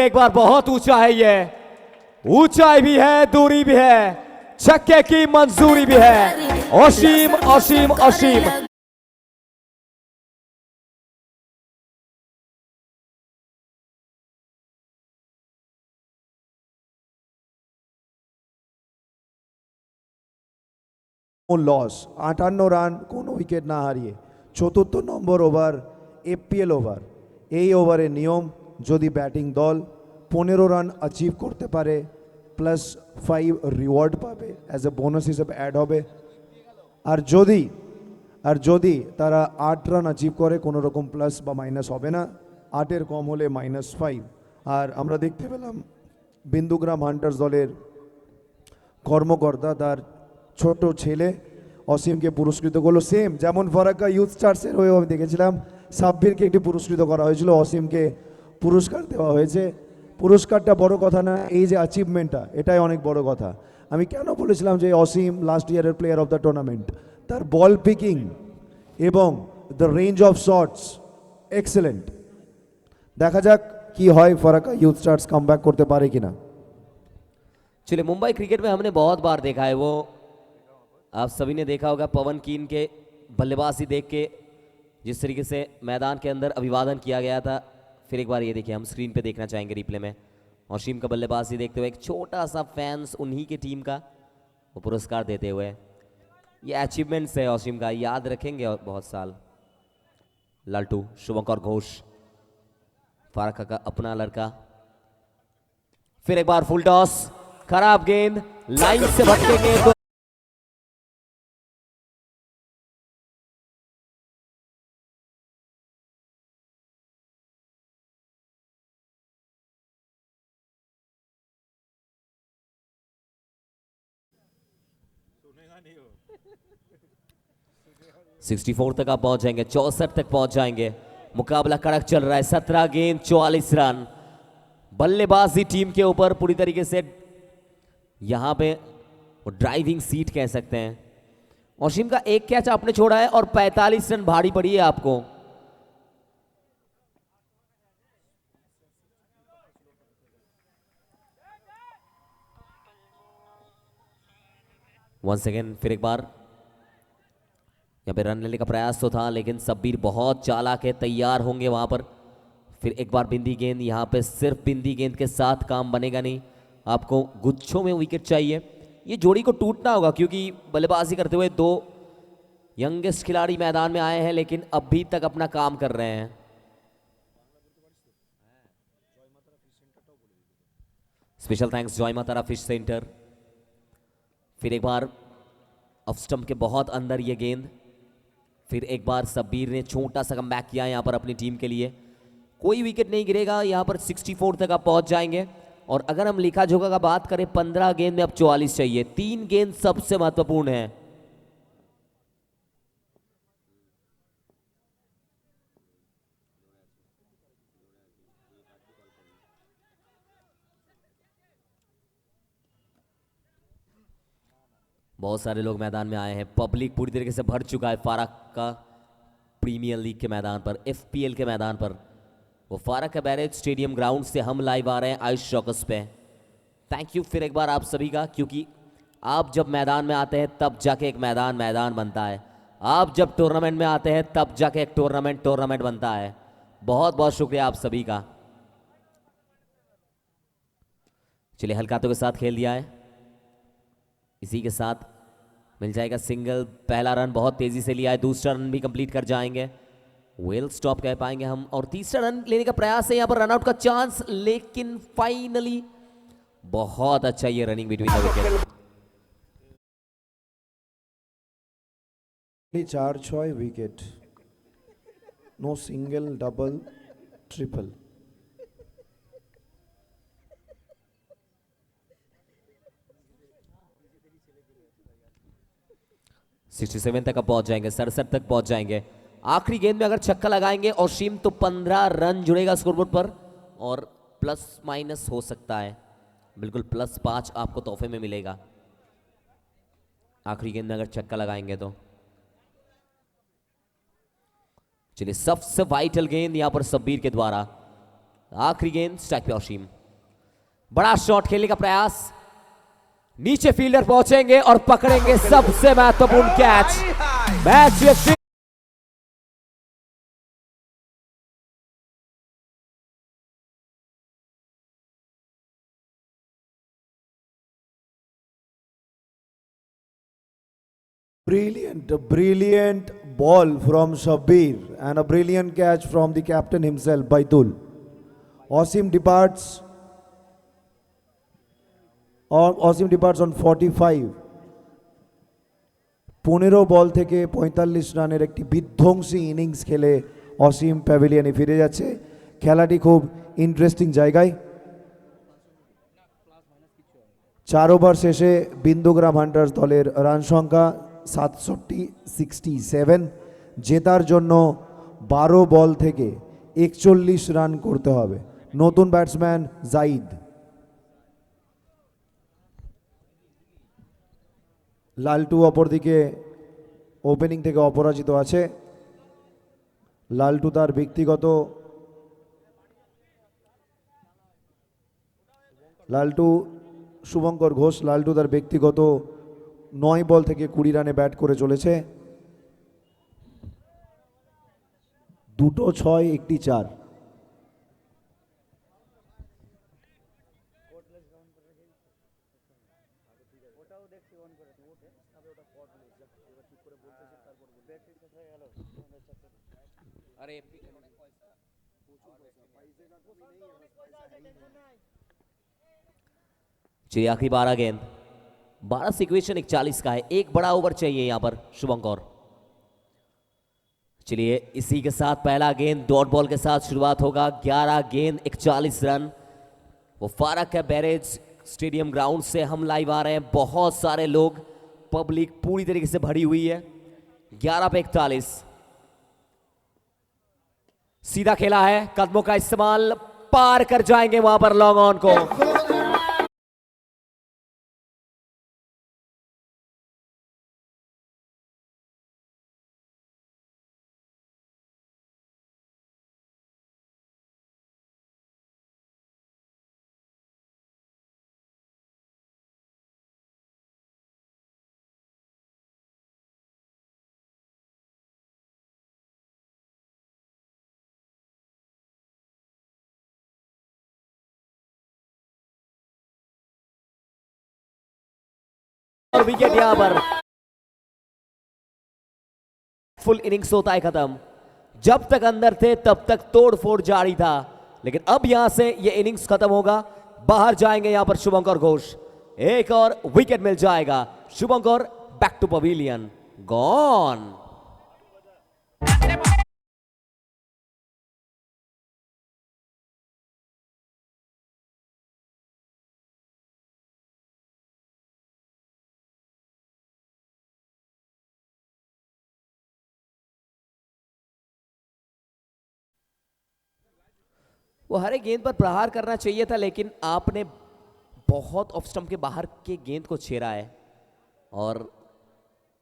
एक बार बहुत ऊंचा है ये, ऊंचाई भी है, दूरी भी है, छक्के की मंजूरी भी है। ऑसीम ऑसीम ऑसीम লস, 58 রান কোনো উইকেট না হারিয়ে। চতুর্থ নম্বর ওভার, এপিএল ওভার। এই ওভারের নিয়ম, যদি ব্যাটিং দল 15 রান অ্যাচিভ করতে পারে +5 রিওয়ার্ড পাবে, অ্যাজ এ বোনাস হিসেবে অ্যাড হবে। আর যদি তারা 8 রান অ্যাচিভ করে, কোনো রকম প্লাস বা মাইনাস হবে না, 8-এর কম হলে -5। আর আমরা দেখতে পেলাম বিন্দুগ্রাম হান্টার্স দলের কর্মকর্তা তার ছোট ছেলে অসীমকে পুরস্কৃত করলো, সেম যেমন ফারাক্কা ইউথ স্টার্সের হয়েও আমি দেখেছিলাম সাব্বিরকে একটি পুরস্কৃত করা হয়েছিল, অসীমকে পুরস্কার দেওয়া হয়েছে। পুরস্কারটা বড় কথা না, এই যে অ্যাচিভমেন্টটা এটাই অনেক বড় কথা। আমি কেন বলেছিলাম যে অসীম লাস্ট ইয়ারের প্লেয়ার অফ দ্য টুর্নামেন্ট, তার বল পিকিং এবং the range of shots excellent. দেখা যাক কি হয়, ফারাক্কা ইউথ স্টার্স কামব্যাক করতে পারে কিনা। चलिए, मुंबई क्रिकेट में हमने बहुत बार देखा है, वो आप सभी ने देखा होगा पवन कीन के बल्लेबाजी देख के जिस तरीके से मैदान के अंदर अभिवादन किया गया था। फिर एक बार ये देखिए, हम स्क्रीन पे देखना चाहेंगे रिप्ले में, ऑसीम का बल्लेबाजी देखते हुए एक छोटा सा फैंस उन्हीं के टीम का वो पुरस्कार देते हुए। ये अचीवमेंट्स है ऑसीम का, याद रखेंगे और बहुत साल। लालटू, शुभंकर घोष, फारक्का का अपना लड़का। फिर एक बार फुल टॉस, खराब गेंद, लाइन से भटकेंगे तो नहीं हो। 64 तक आप पहुंच जाएंगे, 64 तक पहुंच जाएंगे। मुकाबला कड़क चल रहा है, 17 गेंद 44 रन। बल्लेबाजी टीम के ऊपर पूरी तरीके से यहां पे वो ड्राइविंग सीट कह सकते हैं। ऑसीम का एक कैच आपने छोड़ा है और 45 रन भारी पड़ी है आपको। वंस अगेन फिर एक बार यहाँ पे रन लेने का प्रयास तो था, लेकिन सब्बीर बहुत चालाक है, तैयार होंगे वहां पर। फिर एक बार बिंदी गेंद, यहाँ पे सिर्फ बिंदी गेंद के साथ काम बनेगा नहीं, आपको गुच्छों में विकेट चाहिए। ये जोड़ी को टूटना होगा क्योंकि बल्लेबाजी करते हुए दो यंगेस्ट खिलाड़ी मैदान में आए हैं, लेकिन अभी तक अपना काम कर रहे हैं। Special thanks Joy Matara fish centre. फिर एक बार ऑफ स्टंप के बहुत अंदर ये गेंद, फिर एक बार सब्बीर ने छोटा सा कमबैक किया यहाँ पर अपनी टीम के लिए। कोई विकेट नहीं गिरेगा, यहाँ पर 64 तक आप पहुंच जाएंगे। और अगर हम लेखा जोखा का बात करें, 15 गेंद में अब 44 चाहिए। 3 गेंद सबसे महत्वपूर्ण है। बहुत सारे लोग मैदान में आए हैं, पब्लिक पूरी तरीके से भर चुका है फारक का प्रीमियर लीग के मैदान पर, एफपीएल के मैदान पर। वो फारक का बैरेज स्टेडियम ग्राउंड से हम लाइव आ रहे हैं आयुष चौकस पे। थैंक यू फिर एक बार आप सभी का, क्योंकि आप जब मैदान में आते हैं तब जाके एक मैदान बनता है। आप जब टूर्नामेंट में आते हैं तब जाके एक टूर्नामेंट बनता है। बहुत बहुत शुक्रिया आप सभी का। चलिए हल्कातों के साथ खेल दिया है, इसी के साथ मिल जाएगा सिंगल। पहला रन बहुत तेजी से लिया है, दूसरा रन भी कंप्लीट कर जाएंगे, वेल स्टॉप कह पाएंगे हम। और तीसरा रन लेने का प्रयास है, यहां पर रनआउट का चांस, लेकिन फाइनली बहुत अच्छा ये running between the wicket. 4-6 wicket, no single, double, triple. Sixty 67 तक अब पहुंच जाएंगे, 67 तक पहुंच जाएंगे। आखिरी गेंद में अगर छक्का लगाएंगे और शीम तो 15 रन जुड़ेगा स्कोरबोर्ड पर, और प्लस माइनस हो सकता है, बिल्कुल +5 आपको तोहफे में मिलेगा आखिरी गेंद में अगर छक्का लगाएंगे तो। चलिए सबसे वाइटल गेंद यहां पर सब्बीर के द्वारा, आखिरी गेंद स्ट्राइक पे ऑशीम। बड़ा शॉट खेलने का प्रयास, नीचे फील्डर पहुंचेंगे और पकड़ेंगे सबसे महत्वपूर्ण catch. Match Brilliant ball from Shabbir and a brilliant catch from the captain himself, Baitul. Osim departs on 45। 15 বল থেকে 45 রানের একটি বিধ্বংসী ইনিংস খেলে অসীম প্যাভিলিয়নে ফিরে যাচ্ছে। খেলাটি খুব ইন্টারেস্টিং জায়গায়। 4 ওভার শেষে বিন্দুগ্রাম হান্টার্স দলের রান সংখ্যা 67। জেতার জন্য 12 বল থেকে 41 রান করতে হবে। নতুন ব্যাটসম্যান জাইদ। লালটু অপরদিকে ওপেনিং থেকে অপরাজিত আছে। লালটু তার ব্যক্তিগত শুভঙ্কর ঘোষ লালটু তার ব্যক্তিগত 9 বল থেকে 20 রানে ব্যাট করে চলেছে। 2 6 1 4। चलिए आखिरी 12 गेंद, 12 से इक्वेशन 41 का है, एक बड़ा ओवर चाहिए यहां पर शुभंकर। चलिए इसी के साथ पहला गेंद डॉट बॉल के साथ शुरुआत होगा। 11 गेंद 41 रन। वो फारक है बैरेज स्टेडियम ग्राउंड से हम लाइव आ रहे हैं, बहुत सारे लोग, पब्लिक पूरी तरीके से भरी हुई है। 11 पे 41, सीधा खेला है, कदमों का इस्तेमाल, पार कर जाएंगे वहां पर लॉन्ग ऑन को। और विकेट यहां पर। फुल इनिंग्स होता है खत्म। जब तक अंदर थे तब तक तोड़ फोड़ जारी था, लेकिन अब यहां से ये इनिंग्स खत्म होगा। बाहर जाएंगे यहां पर शुभंकर घोष, एक और विकेट मिल जाएगा। शुभंकर बैक टू पवेलियन, गॉन। वो हर एक गेंद पर प्रहार करना चाहिए था, लेकिन आपने बहुत ऑफ स्टंप के बाहर के गेंद को छेड़ा है। और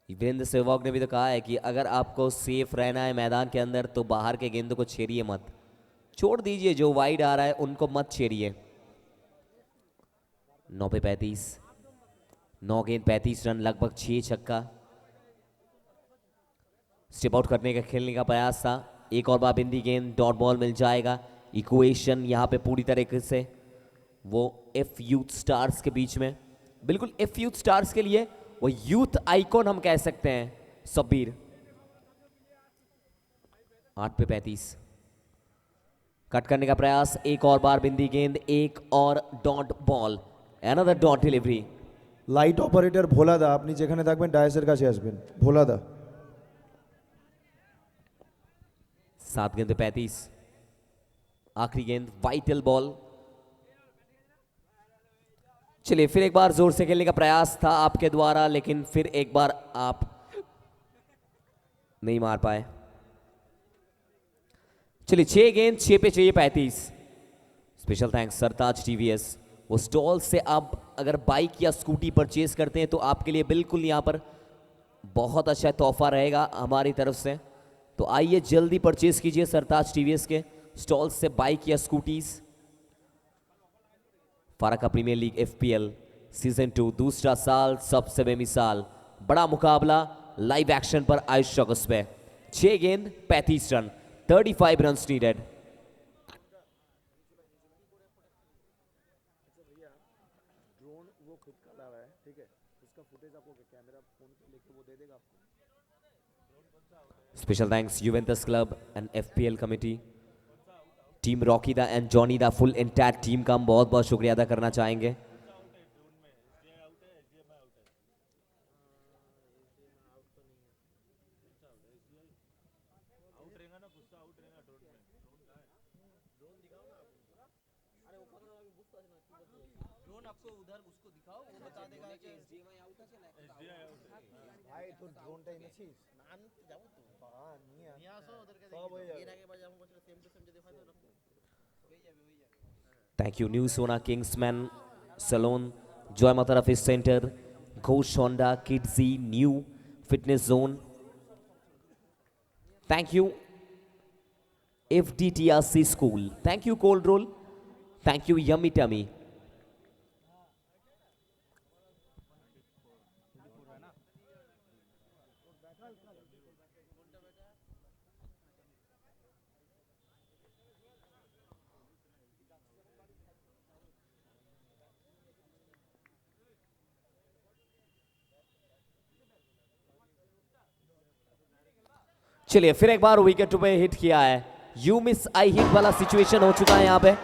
वीरेंद्र सहवाग ने भी तो कहा है कि अगर आपको सेफ रहना है मैदान के अंदर तो बाहर के गेंदों को छेड़िए मत, छोड़ दीजिए जो वाइड आ रहा है उनको मत छेड़िए। 9 पे 35, 9 गेंद 35 रन, लगभग 6 छक्का। स्टेप आउट करने का खेलने का प्रयास था। एक और बार बिंदी गेंद, डॉट बॉल मिल जाएगा। इक्वेशन यहाँ पे पूरी तरीके से वो एफ यूथ स्टार्स के बीच में, बिल्कुल एफ यूथ स्टार्स के लिए वो यूथ आइकॉन हम कह सकते हैं सब्बीर। 8 पे 35, कट करने का प्रयास, एक और बार बिंदी गेंद, एक और dot ball, another dot delivery. Light operator Bhola দা, আপনি যেখানে থাকবেন ডায়াসের কাছে আসবেন। ভোলা দা 7 गेंद 35, आखिरी गेंद, वाइटल बॉल। चलिए फिर एक बार जोर से खेलने का प्रयास था आपके द्वारा, लेकिन फिर एक बार आप नहीं मार पाए। चलिए 6 गेंद 6 पे चाहिए 35। स्पेशल थैंक्स सरताज टीवीएस। वो स्टॉल से आप अगर बाइक या स्कूटी परचेज करते हैं तो आपके लिए बिल्कुल यहां पर बहुत अच्छा तोहफा रहेगा हमारी तरफ से। तो आइए जल्दी परचेज कीजिए सरताज टीवीएस के स्टॉल से बाइक या scooties. Farakka premier league FPL season 2 दूसरा साल, सबसे बेमिसाल बड़ा मुकाबला लाइव एक्शन पर आयुष चौकस पे। 6 गेंद 35 run, 35 runs needed. Special thanks Juventus club and FPL committee, team Rocky दा एंड जॉनी दा, फुल इंटैक्ट टीम का हम बहुत बहुत शुक्रिया अदा करना चाहेंगे। Thank you, New Sona Kingsman Salon, Joy Mata Fish Center, Ghosh Honda, Kidsy, New Fitness Zone. Thank you, FDTRC School. Thank you, Cold Roll. Thank you, Yummy Tummy. चलिए फिर एक बार विकेट पे हिट किया है। यू मिस आई हिट वाला situation हो चुका है यहां पे।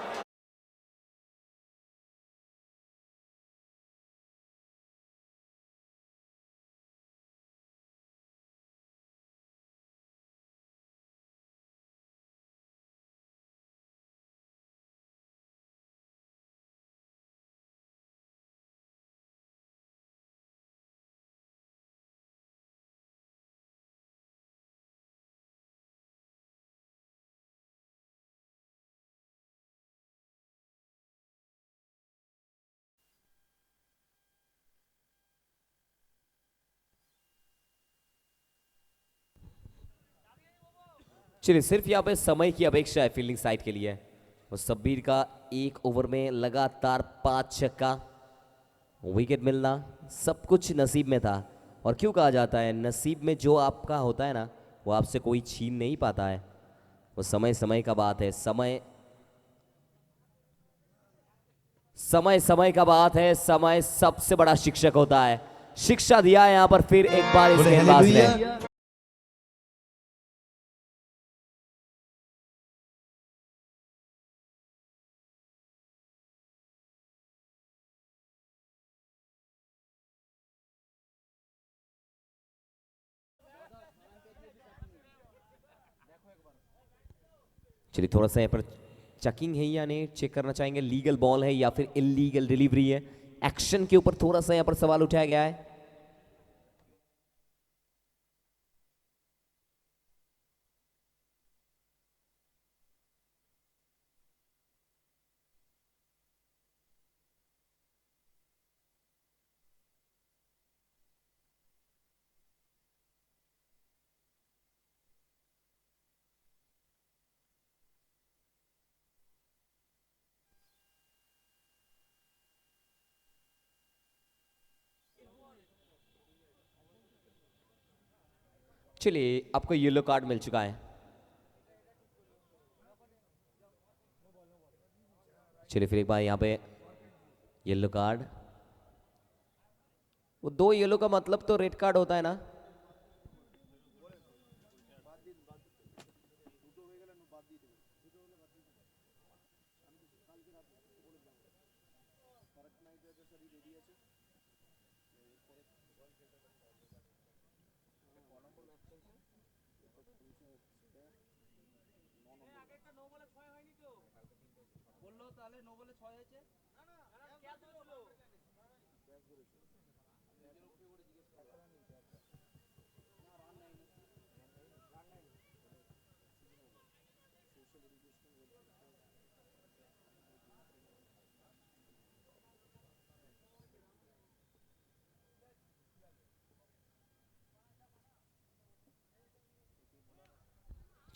चलिए सिर्फ यहाँ पे समय की अपेक्षा है फील्डिंग साइड के लिए। और सब्बीर का एक ओवर में लगातार 5 छक्का, विकेट मिलना सब कुछ नसीब में था। और क्यों कहा जाता है नसीब में जो आपका होता है ना वो आपसे कोई छीन नहीं पाता है। वो समय समय का बात है, समय समय का बात है। समय सबसे बड़ा शिक्षक होता है। शिक्षा दिया है यहाँ पर फिर एक बार इस गेंदबाज ने। चलिए थोड़ा सा यहाँ पर चेकिंग है या नहीं चेक करना चाहेंगे, लीगल बॉल है या फिर इलीगल डिलीवरी है। एक्शन के ऊपर थोड़ा सा यहाँ पर सवाल उठाया गया है। चलिए आपको येलो कार्ड मिल चुका है। चलिए फिर एक बार यहाँ पे येलो कार्ड, वो 2 येलो का मतलब तो रेड कार्ड होता है ना।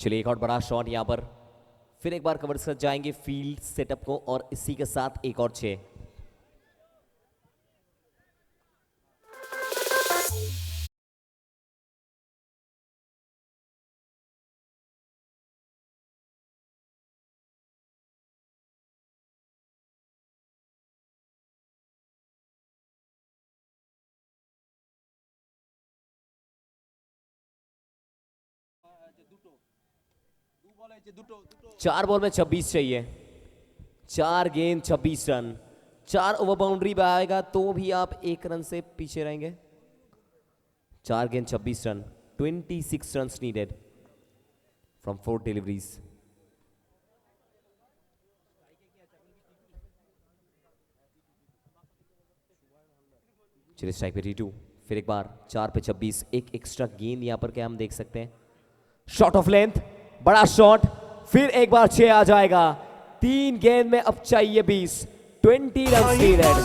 चलिए एक और बड़ा शॉट यहाँ पर फिर एक बार कवर कर जाएंगे फील्ड सेटअप को, और इसी के साथ एक और 6। चार बॉल में 26 चाहिए, 4 गेंद 26 रन, 4 ओवर बाउंड्री पे आएगा तो भी आप 1 रन से पीछे रहेंगे। 4 गेंद 26 run, 26 runs needed from 4 deliveries. चलिए स्ट्राइक पे T2, फिर एक बार 4 पे 26, एक एक्स्ट्रा गेंद यहां पर क्या हम देख सकते हैं। शॉट ऑफ लेंथ, बड़ा शॉट, फिर एक बार 6 आ जाएगा। 3 गेंद में अब चाहिए 20, 20 रन नीडेड।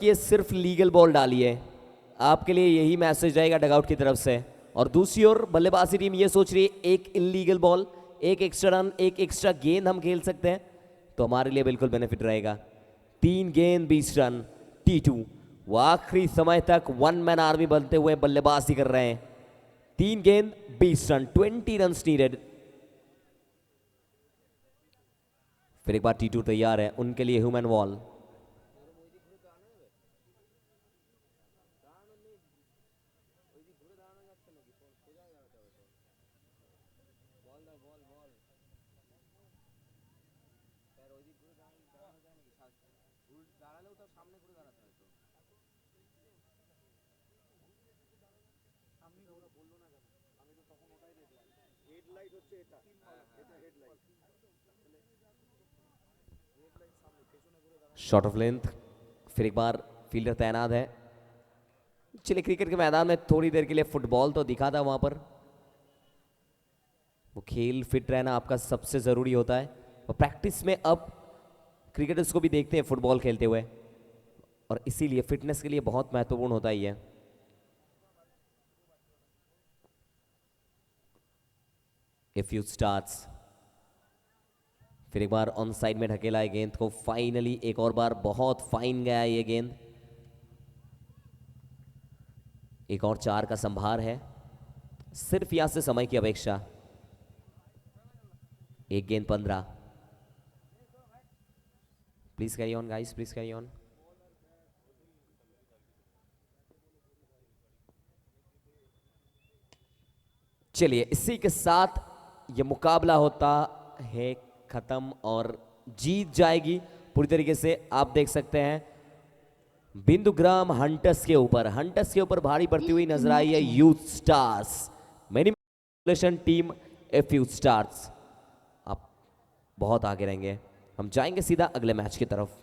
ये सिर्फ लीगल बॉल डाली है, आपके लिए यही मैसेज रहेगा डगआउट की तरफ से। और दूसरी ओर बल्लेबाजी टीम ये सोच रही है एक इलीगल बॉल, एक एक्स्ट्रा रन, एक एक्स्ट्रा गेंद हम खेल सकते हैं तो हमारे लिए बिल्कुल बेनिफिट रहेगा। 3 गेंद 20 रन। T2 वो आखिरी समय तक 1 मैन आर्मी बनते हुए बल्लेबाजी कर रहे हैं। 3 गेंद 20 रन, 20 रन नीडेड। फिर एक बार T2 तैयार है, उनके लिए human wall. Shot of length, फिर एक बार फील्डर तैनात है। चलिए क्रिकेट के मैदान में थोड़ी देर के लिए फुटबॉल तो दिखा था वहां पर। वो खेल फिट रहना आपका सबसे जरूरी होता है, और प्रैक्टिस में अब क्रिकेटर्स को भी देखते हैं फुटबॉल खेलते हुए, और इसीलिए फिटनेस के लिए बहुत महत्वपूर्ण होता ही है। इफ यू स्टार्ट्स, फिर एक बार ऑन साइड में ढकेला है गेंद को। फाइनली एक और बार बहुत फाइन गया है ये गेंद। एक और 4 का संभार है, सिर्फ यहां से समय की अपेक्षा। 1 गेंद 15। Please carry on guys, please carry on. चलिए इसी के साथ ये मुकाबला होता है खत्म और जीत जाएगी पूरी तरीके से। आप देख सकते हैं बिंदुग्राम हंटर्स के ऊपर भारी पड़ती हुई नजर आई है youth stars. Manipulation team F youth stars आप बहुत आगे रहेंगे। हम जाएंगे सीधा अगले मैच की तरफ।